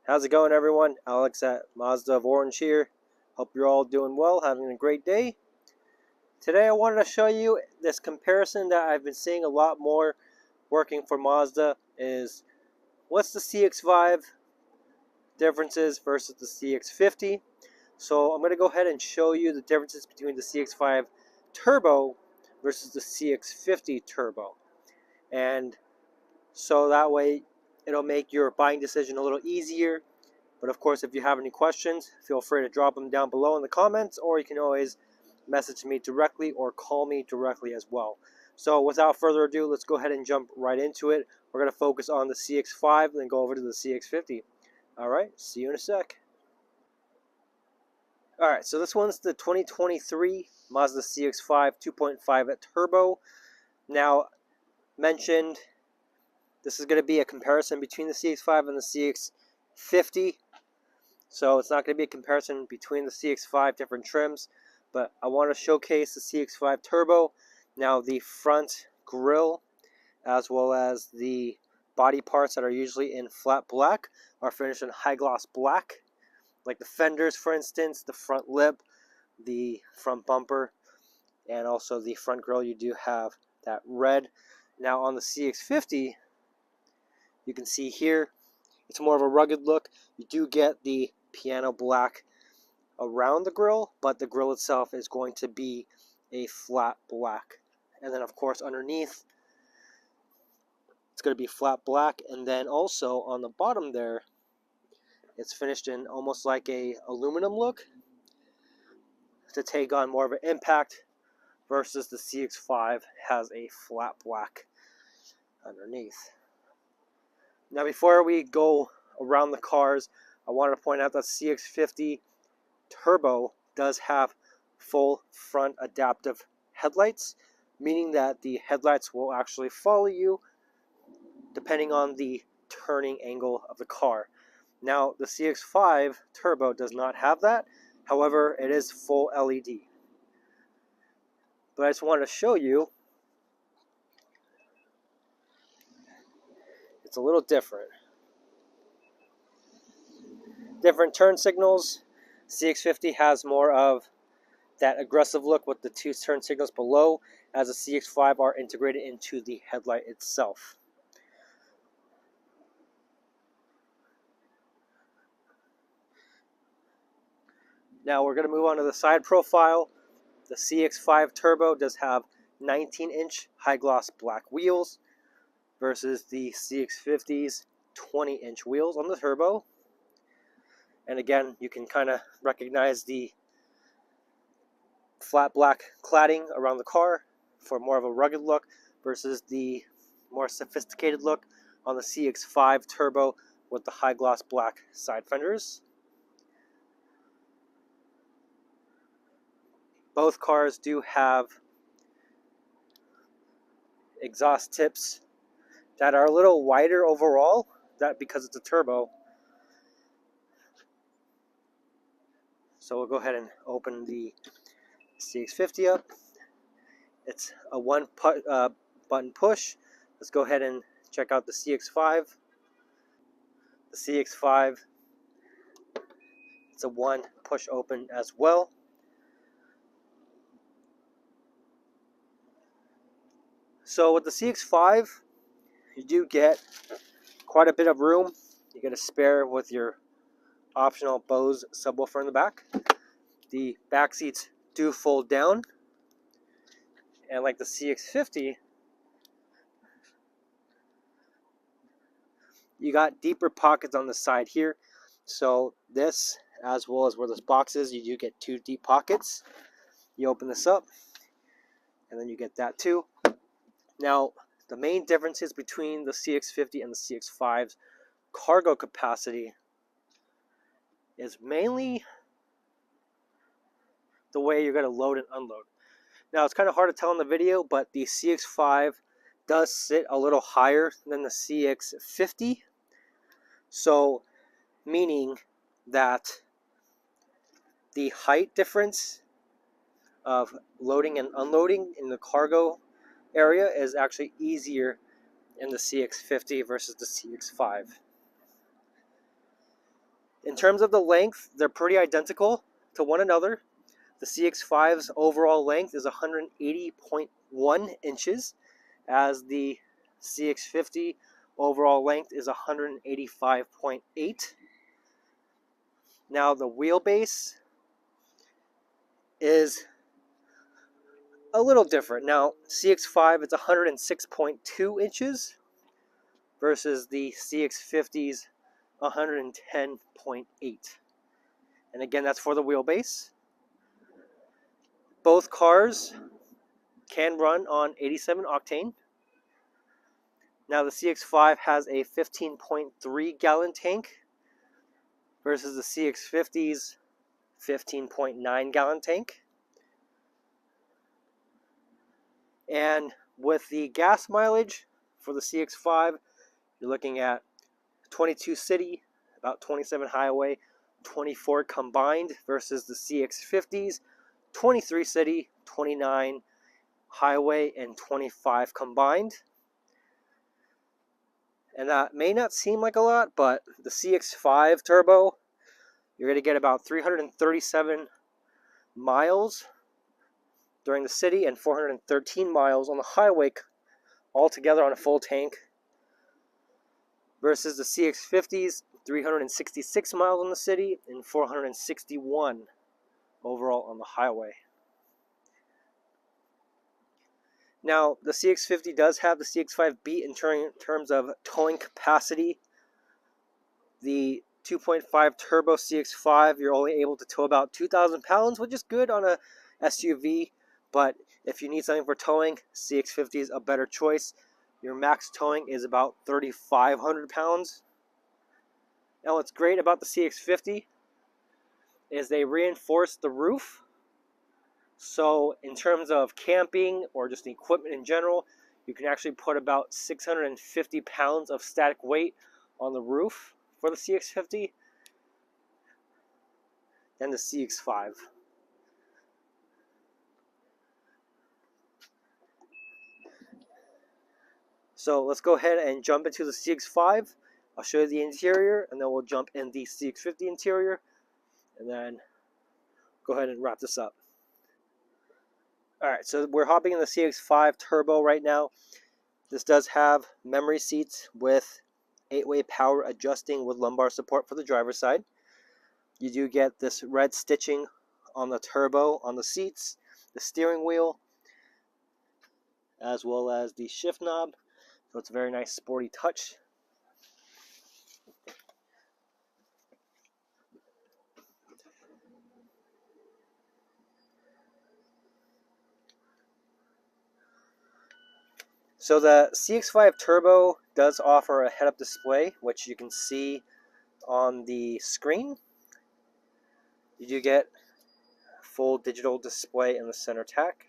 How's it going, everyone? Alex at Mazda of Orange here. Hope you're all doing well, having a great day. Today I wanted to show you this comparison that I've been seeing a lot more working for Mazda is what's the CX-5 differences versus the CX-50. So I'm going to go ahead and show you the differences between the CX-5 Turbo versus the CX-50 Turbo. And so that way it'll make your buying decision a little easier. But of course, if you have any questions, feel free to drop them down below in the comments, or you can always message me directly or call me directly as well. So without further ado, let's go ahead and jump right into it. We're going to focus on the CX-5 and then go over to the CX-50. Alright, see you in a sec. Alright, so this one's the 2023 Mazda CX-5 2.5 Turbo. Now, mentioned, this is going to be a comparison between the CX-5 and the CX-50. So it's not going to be a comparison between the CX-5 different trims, but I want to showcase the CX-5 Turbo. Now the front grille as well as the body parts that are usually in flat black are finished in high gloss black. Like the fenders, for instance, the front lip, the front bumper, and also the front grille, you do have that red. Now on the CX-50, you can see here, it's more of a rugged look. You do get the piano black around the grille, but the grille itself is going to be a flat black. And then of course underneath, it's going to be flat black. And then also on the bottom there, it's finished in almost like a aluminum look to take on more of an impact, versus the CX-5 has a flat black underneath. Now before we go around the cars, I wanted to point out that CX-50 Turbo does have full front adaptive headlights, meaning that the headlights will actually follow you depending on the turning angle of the car. Now the CX-5 Turbo does not have that, however it is full LED. But I just wanted to show you it's a little different. Different turn signals. CX-50 has more of that aggressive look with the two turn signals below, as the CX-5 are integrated into the headlight itself. Now we're going to move on to the side profile. The CX-5 Turbo does have 19-inch high gloss black wheels versus the CX-50's 20-inch wheels on the Turbo. And again, you can kind of recognize the flat black cladding around the car for more of a rugged look versus the more sophisticated look on the CX-5 Turbo with the high gloss black side fenders. Both cars do have exhaust tips that are a little wider overall, that because it's a turbo. So we'll go ahead and open the CX-50 up. It's a one button push. Let's go ahead and check out the CX-5. The CX-5, it's a one push open as well. So with the CX-5, you do get quite a bit of room. You get a spare with your optional Bose subwoofer in the back. The back seats do fold down, and like the CX-50, you got deeper pockets on the side here. So this, as well as where this box is, you do get two deep pockets. You open this up, and then you get that too. Now, the main differences between the CX-50 and the CX-5's cargo capacity is mainly the way you're going to load and unload. Now, it's kind of hard to tell in the video, but the CX-5 does sit a little higher than the CX-50. So, meaning that the height difference of loading and unloading in the cargo area is actually easier in the CX-50 versus the CX-5. In terms of the length, they're pretty identical to one another. The CX-5's overall length is 180.1 inches, as the CX-50 overall length is 185.8. Now the wheelbase is a little different. Now CX-5 is 106.2 inches versus the CX-50's 110.8. And again, that's for the wheelbase. Both cars can run on 87 octane. Now the CX-5 has a 15.3 gallon tank versus the CX-50's 15.9 gallon tank. And with the gas mileage for the CX-5, you're looking at 22 city, about 27 highway, 24 combined versus the CX-50's 23 city, 29 highway, and 25 combined. And that may not seem like a lot, but the CX-5 Turbo, you're going to get about 337 miles during the city and 413 miles on the highway altogether on a full tank, versus the CX-50's 366 miles on the city and 461 overall on the highway. Now, the CX-50 does have the CX-5 beat in terms of towing capacity. The 2.5 turbo CX-5, you're only able to tow about 2,000 pounds, which is good on a SUV. But if you need something for towing, CX-50 is a better choice. Your max towing is about 3,500 pounds. Now, what's great about the CX-50 is they reinforce the roof. So in terms of camping or just equipment in general, you can actually put about 650 pounds of static weight on the roof for the CX-50 and the CX-5. So let's go ahead and jump into the CX-5. I'll show you the interior, and then we'll jump in the CX-50 interior, and then go ahead and wrap this up. Alright, so we're hopping in the CX-5 Turbo right now. This does have memory seats with 8-way power adjusting with lumbar support for the driver's side. You do get this red stitching on the turbo on the seats, the steering wheel, as well as the shift knob. So it's a very nice sporty touch. So the CX-5 Turbo does offer a head-up display, which you can see on the screen. You do get a full digital display in the center tack.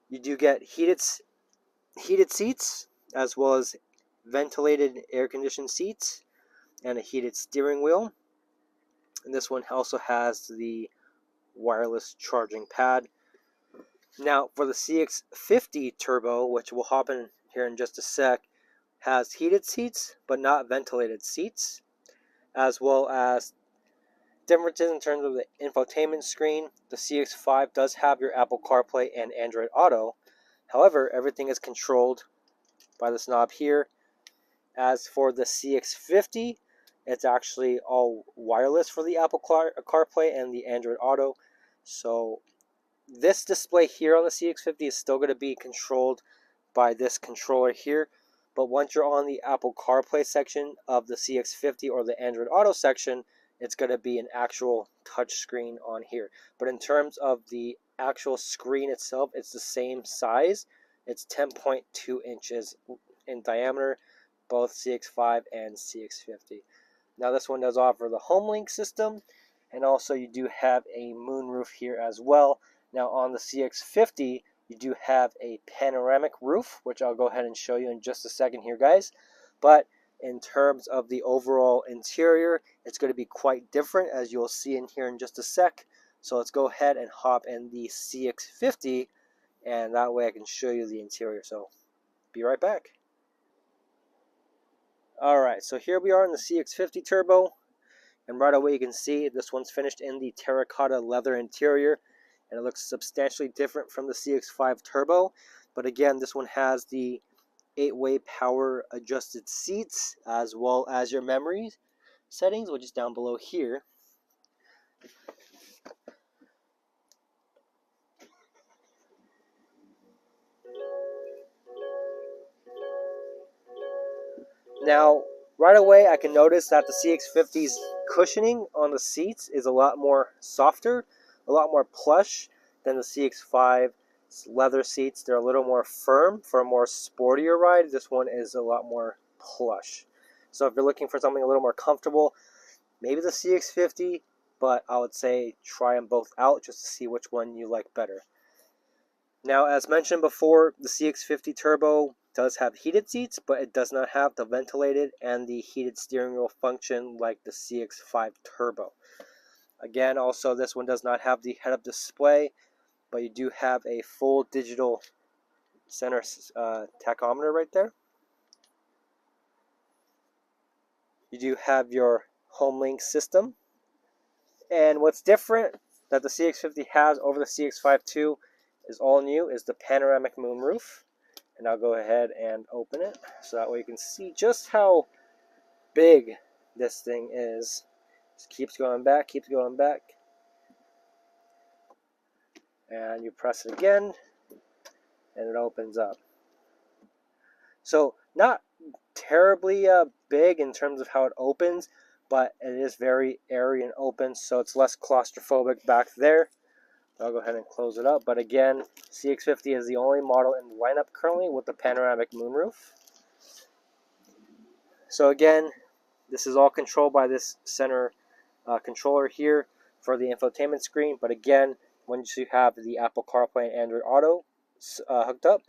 You do get heated seats, as well as ventilated air-conditioned seats, and a heated steering wheel. And this one also has the wireless charging pad. Now, for the CX-50 Turbo, which we'll hop in here in just a sec, has heated seats, but not ventilated seats, as well as differences in terms of the infotainment screen. The CX-5 does have your Apple CarPlay and Android Auto. However, everything is controlled by this knob here. As for the CX-50, it's actually all wireless for the Apple CarPlay and the Android Auto. So this display here on the CX-50 is still going to be controlled by this controller here. But once you're on the Apple CarPlay section of the CX-50 or the Android Auto section, it's going to be an actual touch screen on here. But in terms of the actual screen itself, it's the same size. It's 10.2 inches in diameter, both CX-5 and CX-50. Now this one does offer the HomeLink system, and also you do have a moonroof here as well. Now on the CX-50, you do have a panoramic roof, which I'll go ahead and show you in just a second here, guys. But in terms of the overall interior, it's going to be quite different, as you'll see in here in just a sec. So let's go ahead and hop in the CX-50, and that way I can show you the interior. So be right back. Alright, so here we are in the CX-50 Turbo, and right away you can see this one's finished in the terracotta leather interior, and it looks substantially different from the CX-5 Turbo. But again, this one has the 8-way power adjusted seats, as well as your memory settings, which is down below here. Now, right away I can notice that the CX-50's cushioning on the seats is a lot more softer, a lot more plush than the CX-5's leather seats. They're a little more firm for a more sportier ride. This one is a lot more plush. So if you're looking for something a little more comfortable, maybe the CX-50, but I would say try them both out just to see which one you like better. Now, as mentioned before, the CX-50 Turbo does have heated seats, but it does not have the ventilated and the heated steering wheel function like the CX-5 Turbo. Again, also this one does not have the head-up display, but you do have a full digital center tachometer right there. You do have your HomeLink system. And what's different that the CX-50 has over the CX-5 2 is all new is the panoramic moonroof. And I'll go ahead and open it so that way you can see just how big this thing is. Just keeps going back, keeps going back. And you press it again and it opens up. So not terribly big in terms of how it opens, but it is very airy and open, so it's less claustrophobic back there. I'll go ahead and close it up. But again, CX-50 is the only model in the lineup currently with the panoramic moonroof. So again, this is all controlled by this center controller here for the infotainment screen. But again, once you have the Apple CarPlay and Android Auto hooked up,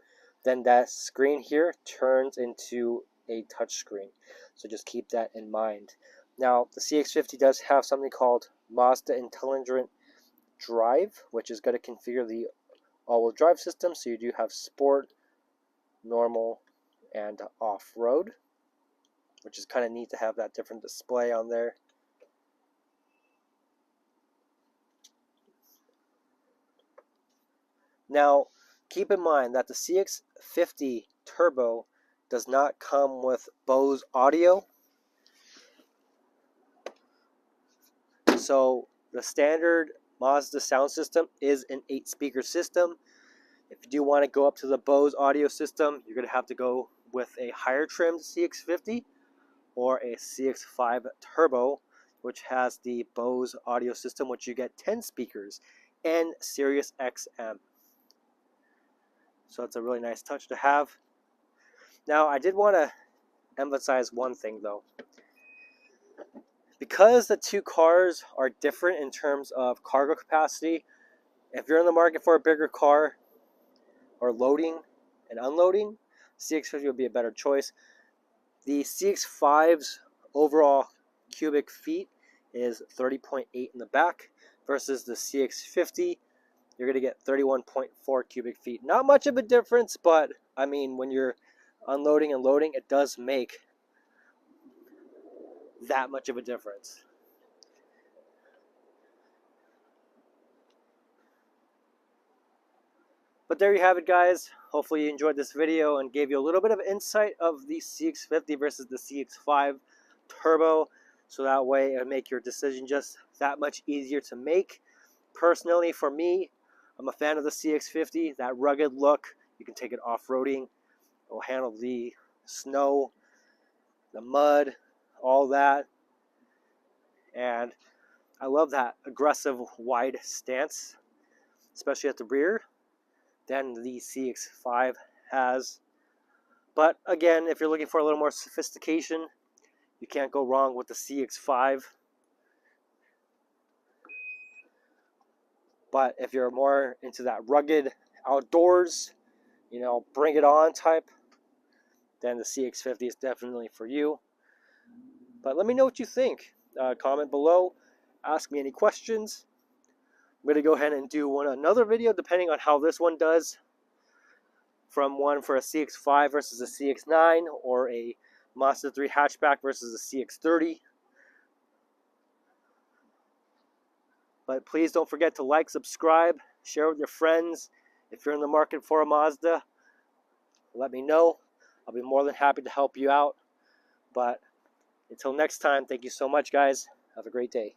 then that screen here turns into a touch screen. So just keep that in mind. Now, the CX-50 does have something called Mazda Intelligent Drive, which is going to configure the all-wheel drive system. So you do have sport, normal, and off-road, which is kind of neat to have that different display on there. Now, keep in mind that the CX-50 Turbo does not come with Bose audio. So the standard Mazda sound system is an 8-speaker system. If you do want to go up to the Bose audio system, you're going to have to go with a higher trimmed CX-50 or a CX-5 Turbo, which has the Bose audio system, which you get 10 speakers and Sirius XM. So it's a really nice touch to have. Now, I did want to emphasize one thing though. Because the two cars are different in terms of cargo capacity, if you're in the market for a bigger car or loading and unloading, CX-50 would be a better choice. The CX-5's overall cubic feet is 30.8 in the back versus the CX-50. You're going to get 31.4 cubic feet. Not much of a difference, but I mean, when you're unloading and loading, it does make that much of a difference. But there you have it, guys. Hopefully you enjoyed this video and gave you a little bit of insight of the CX-50 versus the CX-5 Turbo, so that way it'll make your decision just that much easier to make. Personally, for me, I'm a fan of the CX-50. That rugged look, you can take it off-roading. It will handle the snow, the mud, all that. And I love that aggressive wide stance, especially at the rear, than the CX-5 has. But again, if you're looking for a little more sophistication, you can't go wrong with the CX-5. But if you're more into that rugged outdoors, bring it on type, then the CX-50 is definitely for you. But let me know what you think. Comment below. Ask me any questions. I'm going to go ahead and do another video depending on how this one does. From one for a CX-5 versus a CX-9, or a Mazda 3 hatchback versus the CX-30. But please don't forget to like, subscribe, share with your friends. If you're in the market for a Mazda, let me know. I'll be more than happy to help you out. But until next time, thank you so much, guys. Have a great day.